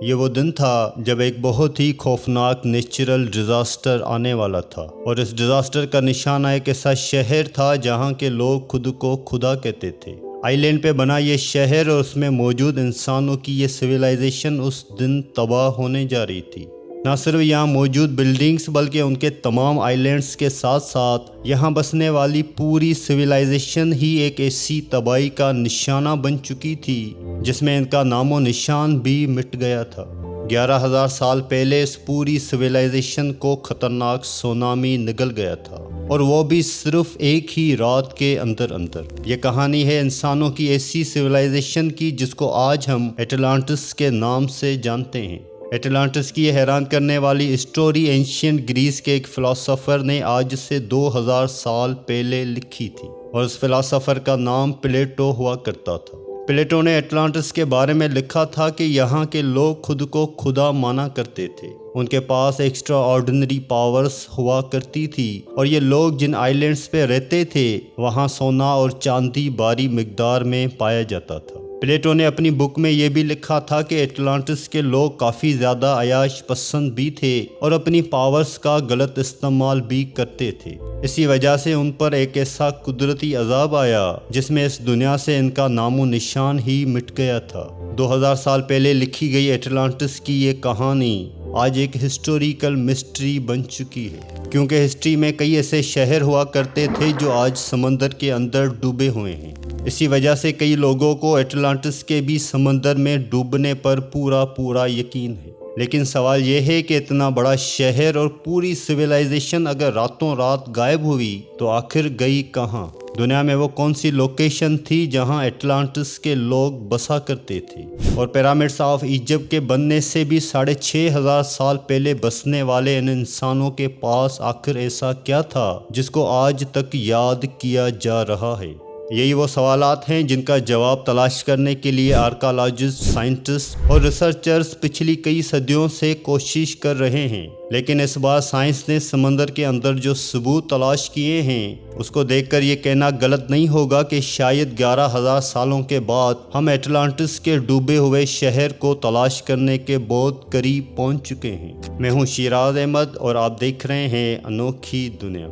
یہ وہ دن تھا جب ایک بہت ہی خوفناک نیچرل ڈیزاسٹر آنے والا تھا، اور اس ڈیزاسٹر کا نشانہ ایک ایسا شہر تھا جہاں کے لوگ خود کو خدا کہتے تھے۔ آئی لینڈ پہ بنا یہ شہر اور اس میں موجود انسانوں کی یہ سویلائزیشن اس دن تباہ ہونے جا رہی تھی۔ نہ صرف یہاں موجود بلڈنگز بلکہ ان کے تمام آئی لینڈز کے ساتھ ساتھ یہاں بسنے والی پوری سویلائزیشن ہی ایک ایسی تباہی کا نشانہ بن چکی تھی جس میں ان کا نام و نشان بھی مٹ گیا تھا۔ 11,000 سال پہلے اس پوری سویلائزیشن کو خطرناک سونامی نگل گیا تھا، اور وہ بھی صرف ایک ہی رات کے اندر۔ یہ کہانی ہے انسانوں کی ایسی سویلائزیشن کی جس کو آج ہم اٹلانٹس کے نام سے جانتے ہیں۔ اٹلانٹس کی یہ حیران کرنے والی اسٹوری اینشینٹ گریس کے ایک فلاسفر نے آج سے 2000 سال پہلے لکھی تھی، اور اس فلاسفر کا نام پلیٹو ہوا کرتا تھا۔ پلیٹو نے اٹلانٹس کے بارے میں لکھا تھا کہ یہاں کے لوگ خود کو خدا مانا کرتے تھے، ان کے پاس ایکسٹرا آرڈنری پاورز ہوا کرتی تھی، اور یہ لوگ جن آئی لینڈز پہ رہتے تھے وہاں سونا اور چاندی بھاری مقدار میں پایا جاتا تھا۔ پلیٹو نے اپنی بک میں یہ بھی لکھا تھا کہ اٹلانٹس کے لوگ کافی زیادہ عیاش پسند بھی تھے اور اپنی پاورز کا غلط استعمال بھی کرتے تھے۔ اسی وجہ سے ان پر ایک ایسا قدرتی عذاب آیا جس میں اس دنیا سے ان کا نام و نشان ہی مٹ گیا تھا۔ 2000 سال پہلے لکھی گئی اٹلانٹس کی یہ کہانی آج ایک ہسٹوریکل مسٹری بن چکی ہے، کیونکہ ہسٹری میں کئی ایسے شہر ہوا کرتے تھے جو آج سمندر کے اندر ڈوبے ہوئے ہیں۔ اسی وجہ سے کئی لوگوں کو اٹلانٹس کے بھی سمندر میں ڈوبنے پر پورا یقین ہے۔ لیکن سوال یہ ہے کہ اتنا بڑا شہر اور پوری سویلائزیشن اگر راتوں رات غائب ہوئی تو آخر گئی کہاں؟ دنیا میں وہ کون سی لوکیشن تھی جہاں اٹلانٹس کے لوگ بسا کرتے تھے؟ اور پیرامڈس آف ایجپٹ کے بننے سے بھی 6500 سال پہلے بسنے والے ان انسانوں کے پاس آخر ایسا کیا تھا جس کو آج تک یاد کیا جا رہا ہے؟ یہی وہ سوالات ہیں جن کا جواب تلاش کرنے کے لیے آرکیالوجسٹ، سائنٹسٹ اور ریسرچرز پچھلی کئی صدیوں سے کوشش کر رہے ہیں۔ لیکن اس بار سائنس نے سمندر کے اندر جو ثبوت تلاش کیے ہیں اس کو دیکھ کر یہ کہنا غلط نہیں ہوگا کہ شاید 11,000 سالوں کے بعد ہم اٹلانٹس کے ڈوبے ہوئے شہر کو تلاش کرنے کے بہت قریب پہنچ چکے ہیں۔ میں ہوں شیراز احمد اور آپ دیکھ رہے ہیں انوکھی دنیا۔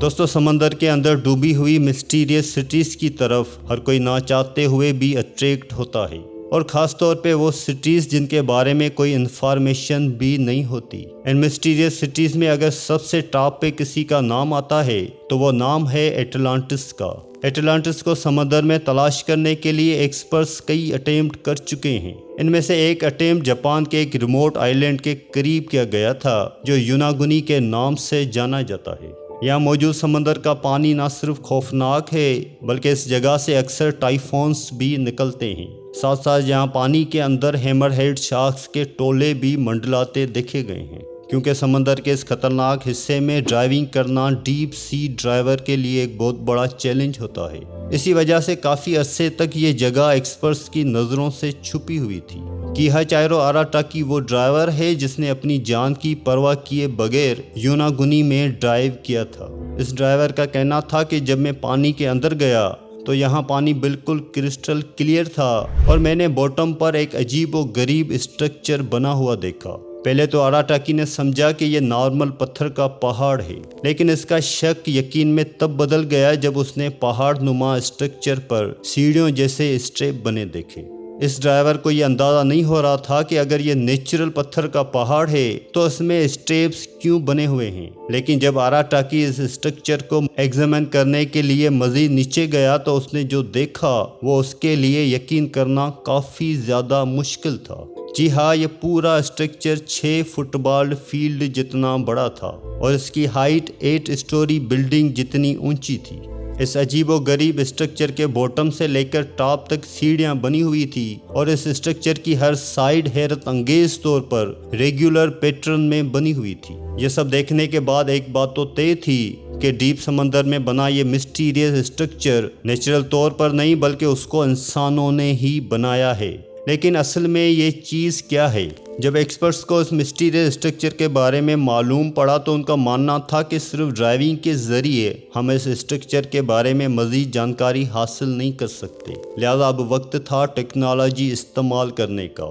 دوستو، سمندر کے اندر ڈوبی ہوئی مسٹیریس سٹیز کی طرف ہر کوئی نہ چاہتے ہوئے بھی اٹریکٹ ہوتا ہے، اور خاص طور پہ وہ سٹیز جن کے بارے میں کوئی انفارمیشن بھی نہیں ہوتی۔ ان مسٹیریس سٹیز میں اگر سب سے ٹاپ پہ کسی کا نام آتا ہے تو وہ نام ہے اٹلانٹس کا۔ اٹلانٹس کو سمندر میں تلاش کرنے کے لیے ایکسپرٹس کئی اٹیمپٹ کر چکے ہیں۔ ان میں سے ایک اٹیمپٹ جاپان کے ایک ریموٹ آئی لینڈ کے قریب کیا گیا تھا جو یوناگونی کے نام سے جانا جاتا ہے۔ یہاں موجود سمندر کا پانی نہ صرف خوفناک ہے بلکہ اس جگہ سے اکثر ٹائفونز بھی نکلتے ہیں۔ ساتھ ساتھ یہاں پانی کے اندر ہیمر ہیڈ شارکس کے ٹولے بھی منڈلاتے دیکھے گئے ہیں، کیونکہ سمندر کے اس خطرناک حصے میں ڈرائیونگ کرنا ڈیپ سی ڈرائیور کے لیے ایک بہت بڑا چیلنج ہوتا ہے۔ اسی وجہ سے کافی عرصے تک یہ جگہ ایکسپرٹس کی نظروں سے چھپی ہوئی تھی۔ کیہاچیرو آراٹاکی وہ ڈرائیور ہے جس نے اپنی جان کی پرواہ کیے بغیر یوناگونی میں ڈرائیو کیا تھا۔ اس ڈرائیور کا کہنا تھا کہ جب میں پانی کے اندر گیا تو یہاں پانی بالکل کرسٹل کلیئر تھا، اور میں نے باٹم پر ایک عجیب و غریب اسٹرکچر بنا ہوا دیکھا۔ پہلے تو آراٹاکی نے سمجھا کہ یہ نارمل پتھر کا پہاڑ ہے، لیکن اس کا شک یقین میں تب بدل گیا جب اس نے پہاڑ نما اسٹرکچر پر سیڑھیوں جیسے اسٹیپ بنے دیکھے۔ اس ڈرائیور کو یہ اندازہ نہیں ہو رہا تھا کہ اگر یہ نیچرل پتھر کا پہاڑ ہے تو اس میں اسٹیپس کیوں بنے ہوئے ہیں۔ لیکن جب آراٹاکی اس اسٹرکچر کو ایگزامن کرنے کے لیے مزید نیچے گیا تو اس نے جو دیکھا وہ اس کے لیے یقین کرنا کافی زیادہ مشکل تھا۔ جی ہاں، یہ پورا اسٹرکچر 6 فٹ بال فیلڈ جتنا بڑا تھا، اور اس کی ہائٹ 8 اسٹوری بلڈنگ جتنی اونچی تھی۔ اس عجیب و غریب اسٹرکچر کے باٹم سے لے کر ٹاپ تک سیڑھیاں بنی ہوئی تھی، اور اس اسٹرکچر کی ہر سائیڈ حیرت انگیز طور پر ریگولر پیٹرن میں بنی ہوئی تھی۔ یہ سب دیکھنے کے بعد ایک بات تو طے تھی کہ ڈیپ سمندر میں بنا یہ مسٹیریس اسٹرکچر نیچرل طور پر نہیں بلکہ اس کو انسانوں نے ہی بنایا ہے۔ لیکن اصل میں یہ چیز کیا ہے؟ جب ایکسپرٹس کو اس مسٹیریس اسٹرکچر کے بارے میں معلوم پڑا تو ان کا ماننا تھا کہ صرف ڈرائیونگ کے ذریعے ہم اس اسٹرکچر کے بارے میں مزید جانکاری حاصل نہیں کر سکتے، لہذا اب وقت تھا ٹیکنالوجی استعمال کرنے کا۔